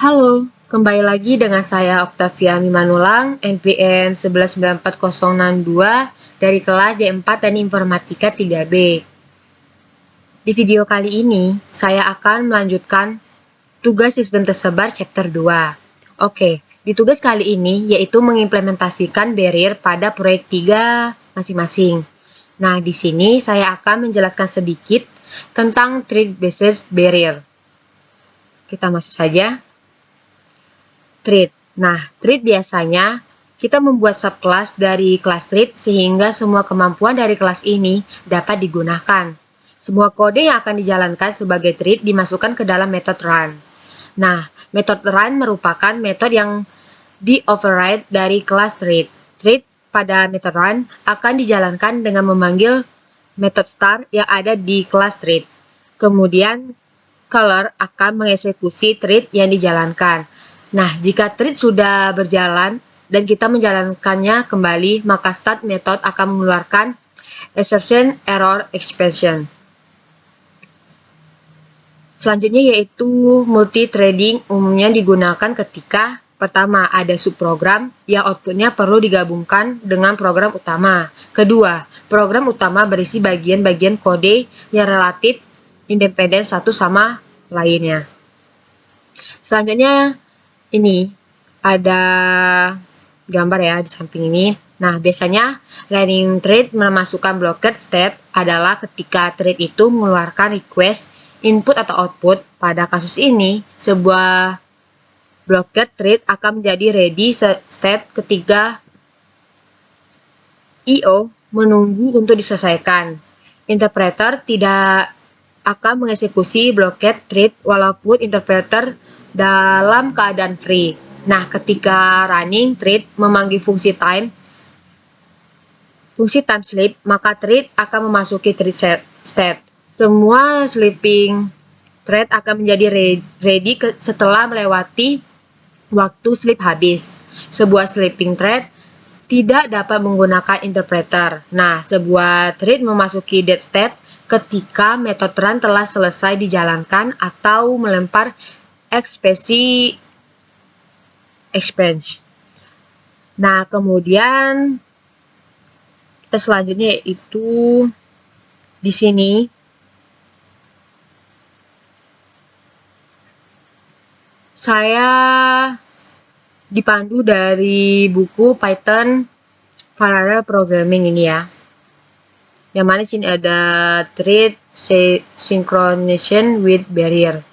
Halo, kembali lagi dengan saya Octavia Mimanulang, NPM 1194062 dari kelas D4 Teknik Informatika 3B. Di video kali ini, saya akan melanjutkan tugas sistem tersebar chapter 2. Oke, di tugas kali ini yaitu mengimplementasikan barrier pada proyek 3 masing-masing. Nah, di sini saya akan menjelaskan sedikit tentang thread-based barrier. Kita masuk saja. Thread. Nah, thread biasanya kita membuat subclass dari kelas thread sehingga semua kemampuan dari kelas ini dapat digunakan. Semua kode yang akan dijalankan sebagai thread dimasukkan ke dalam method run. Nah, method run merupakan metode yang di-override dari kelas thread. Thread pada method run akan dijalankan dengan memanggil method start yang ada di kelas thread. Kemudian, color akan mengeksekusi thread yang dijalankan. Nah, jika thread sudah berjalan dan kita menjalankannya kembali, maka start method akan mengeluarkan assertion error expression. Selanjutnya yaitu multi-threading umumnya digunakan ketika pertama ada subprogram yang outputnya perlu digabungkan dengan program utama. Kedua, program utama berisi bagian-bagian kode yang relatif independen satu sama lainnya. Selanjutnya ini ada gambar ya di samping ini. Nah, biasanya running thread memasukkan blocked state adalah ketika thread itu mengeluarkan request input atau output. Pada kasus ini, sebuah blocked thread akan menjadi ready state ketika I/O menunggu untuk diselesaikan. Interpreter tidak akan mengeksekusi blocked thread walaupun interpreter dalam keadaan free. Nah, ketika running thread memanggil fungsi time sleep, maka thread akan memasuki thread state. Semua sleeping thread akan menjadi ready setelah melewati waktu sleep habis. Sebuah sleeping thread tidak dapat menggunakan interpreter. Nah, sebuah thread memasuki dead state ketika metode run telah selesai dijalankan atau melempar ekspresi expense. Nah, kemudian kita selanjutnya yaitu di sini saya dipandu dari buku Python Parallel Programming ini ya. Yang mana sini ada thread synchronization with barrier.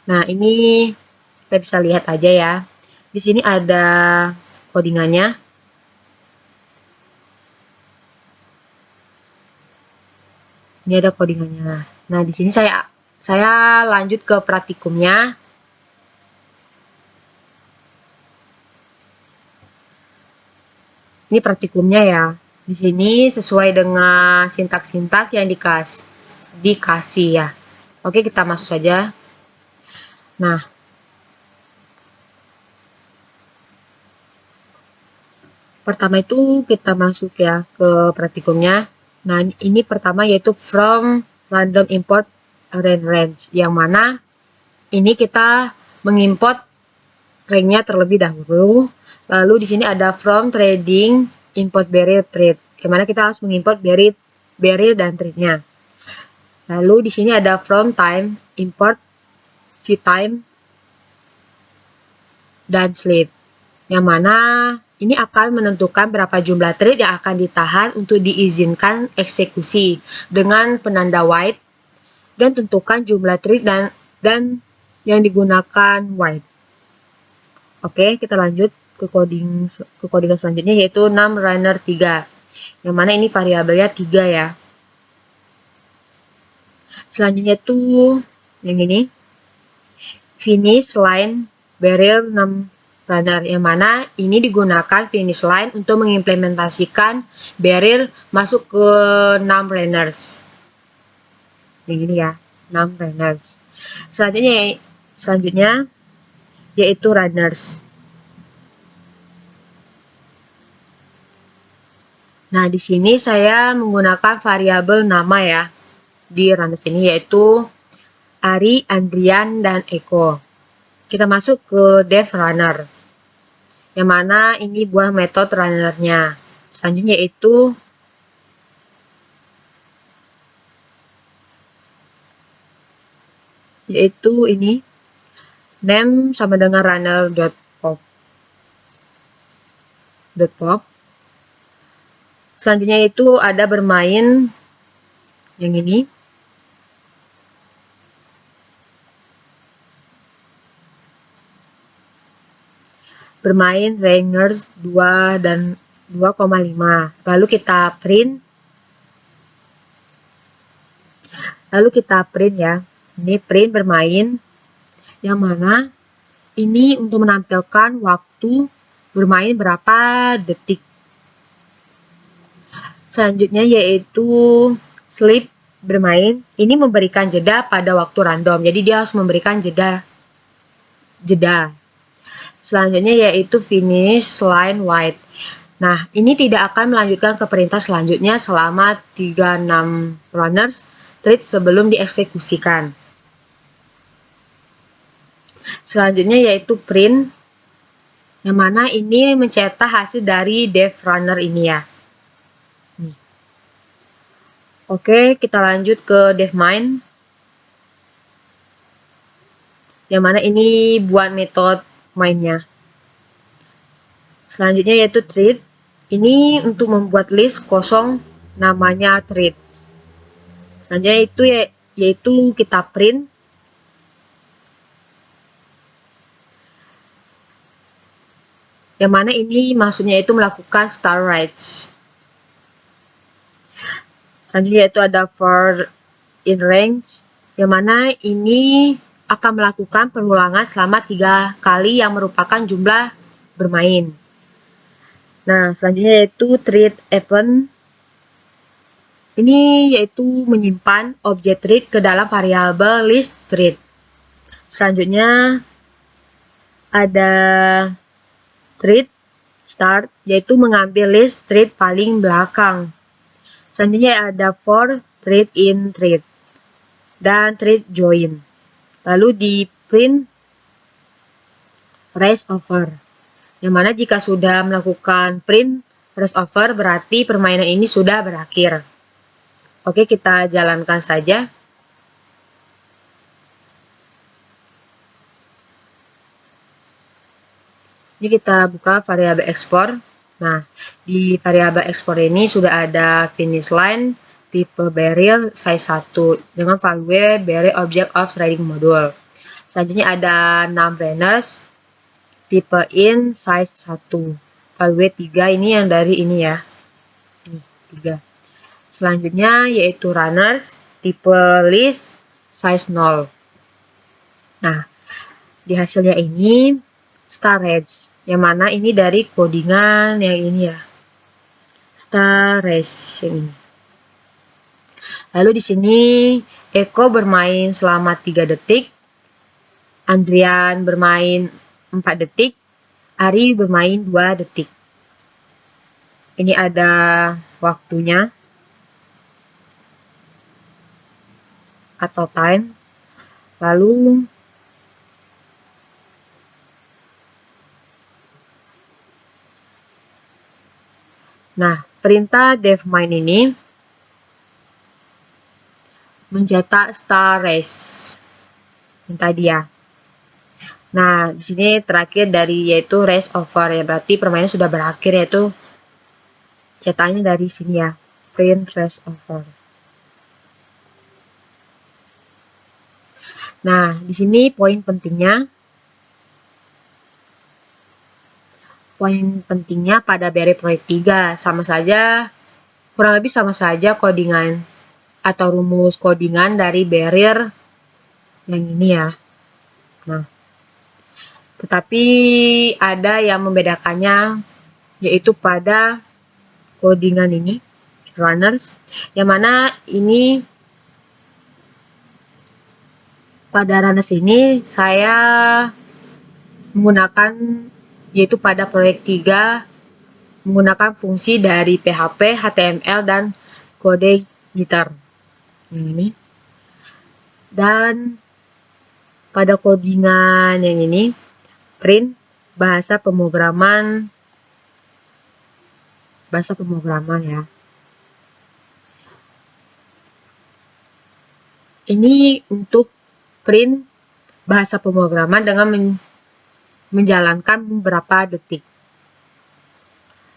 Nah, ini kita bisa lihat aja ya. Di sini ada codingannya. Ini ada codingannya. Nah, di sini saya lanjut ke praktikumnya. Ini praktikumnya ya. Di sini sesuai dengan sintak-sintak yang dikasih ya. Oke, kita masuk saja. Nah, pertama itu kita masuk ya ke praktikumnya. Nah, ini pertama yaitu from random import array range, yang mana ini kita mengimport range-nya terlebih dahulu. Lalu di sini ada from threading import barrier thread, yang mana kita harus mengimport barrier dan thread-nya. Lalu di sini ada from time import si time dan sleep, yang mana ini akan menentukan berapa jumlah thread yang akan ditahan untuk diizinkan eksekusi dengan penanda white, dan tentukan jumlah thread dan yang digunakan white. Oke, kita lanjut ke codingan selanjutnya yaitu numRunner3, yang mana ini variabelnya 3 ya. Selanjutnya tuh yang ini finish line barrier numRunner, yang mana ini digunakan finish line untuk mengimplementasikan barrier masuk ke numRunners. Yang ini ya, numRunners. Selanjutnya yaitu runners. Nah, di sini saya menggunakan variabel nama ya di runners ini, yaitu Ari, Andrian, dan Eko. Kita masuk ke dev runner, yang mana ini buah metode runnernya. Selanjutnya yaitu ini name sama dengan runner.pop. Selanjutnya itu ada bermain yang ini. Bermain Rangers 2 dan 2,5. Lalu kita print. Ya. Ini print bermain, yang mana ini untuk menampilkan waktu bermain berapa detik. Selanjutnya yaitu sleep bermain. Ini memberikan jeda pada waktu random. Jadi dia harus memberikan jeda. Selanjutnya yaitu finish line white. Nah, ini tidak akan melanjutkan ke perintah selanjutnya selama 36 runners thread sebelum dieksekusikan. Selanjutnya yaitu print, yang mana ini mencetak hasil dari dev runner ini ya. Nih. Oke, kita lanjut ke dev main, yang mana ini buat metode mainnya. Selanjutnya yaitu thread. Ini untuk membuat list kosong namanya thread. Selanjutnya yaitu kita print, yang mana ini maksudnya itu melakukan start write. Selanjutnya yaitu ada for in range, yang mana ini akan melakukan pengulangan selama 3 kali yang merupakan jumlah bermain. Nah, selanjutnya yaitu thread event. Ini yaitu menyimpan objek thread ke dalam variabel list thread. Selanjutnya ada thread start, yaitu mengambil list thread paling belakang. Selanjutnya ada for thread in thread dan thread join. Lalu di print race over, yang mana jika sudah melakukan print race over berarti permainan ini sudah berakhir. Oke, kita jalankan saja. Ini kita buka variabel ekspor. Nah, di variabel ekspor ini sudah ada finish line, tipe barrel, size 1, dengan value barrel object of trading module. Selanjutnya ada 6 runners, tipe in, size 1, value 3, ini yang dari ini ya. Nih, 3. Selanjutnya yaitu runners, tipe list, size 0. Nah, di hasilnya ini storage, yang mana ini dari codingan yang ini ya, storage yang ini. Lalu di sini Eko bermain selama 3 detik, Andrian bermain 4 detik, Ari bermain 2 detik. Ini ada waktunya atau time. Lalu nah, perintah dev main ini mencetak star race yang tadi ya. Nah, di sini terakhir dari yaitu race over ya, berarti permainan sudah berakhir, yaitu cetakannya dari sini ya, print race over. Nah, di sini poin pentingnya pada barrel proyek 3 kurang lebih sama saja codingan atau rumus codingan dari barrier yang ini ya. Nah, tetapi ada yang membedakannya, yaitu pada codingan ini runners, yang mana ini pada runners ini saya menggunakan yaitu pada proyek 3 menggunakan fungsi dari PHP, HTML, dan kode gitar. Ini. Dan pada codingan yang ini, print bahasa pemrograman ya. Ini untuk print bahasa pemrograman dengan menjalankan beberapa detik.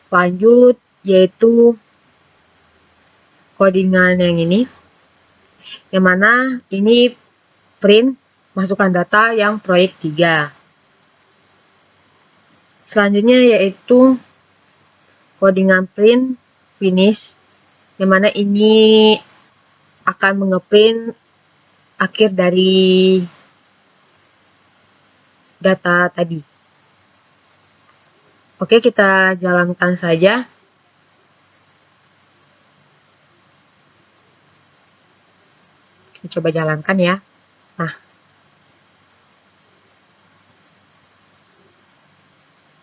Lanjut, yaitu codingan yang ini, yang mana ini print masukkan data yang proyek 3. Selanjutnya yaitu codingan print finish, yang mana ini akan mengeprint akhir dari data tadi. Oke, kita jalankan saja. Kita coba jalankan ya.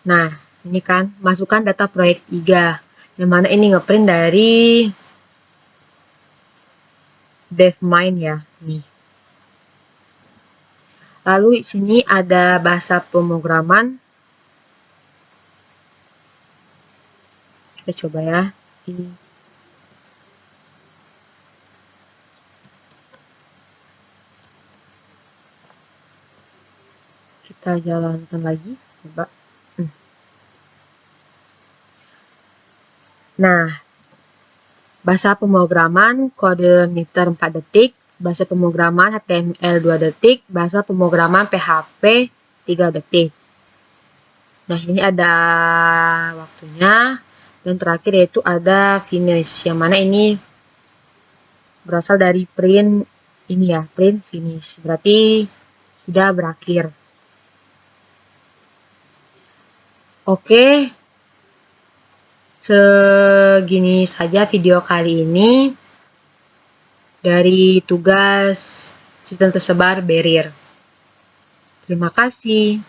Nah, ini kan masukkan data proyek 3, yang mana ini ngeprint dari DevMind ya. Nih. Lalu sini ada bahasa pemrograman. Kita coba ya. Ini. Kita jalankan lagi, coba. Nah, bahasa pemrograman kode meter 4 detik, bahasa pemrograman HTML 2 detik, bahasa pemrograman PHP 3 detik. Nah, ini ada waktunya. Dan terakhir yaitu ada finish, yang mana ini berasal dari print ini ya, print finish. Berarti sudah berakhir. Oke, segini saja video kali ini dari tugas sistem tersebar Barrier. Terima kasih.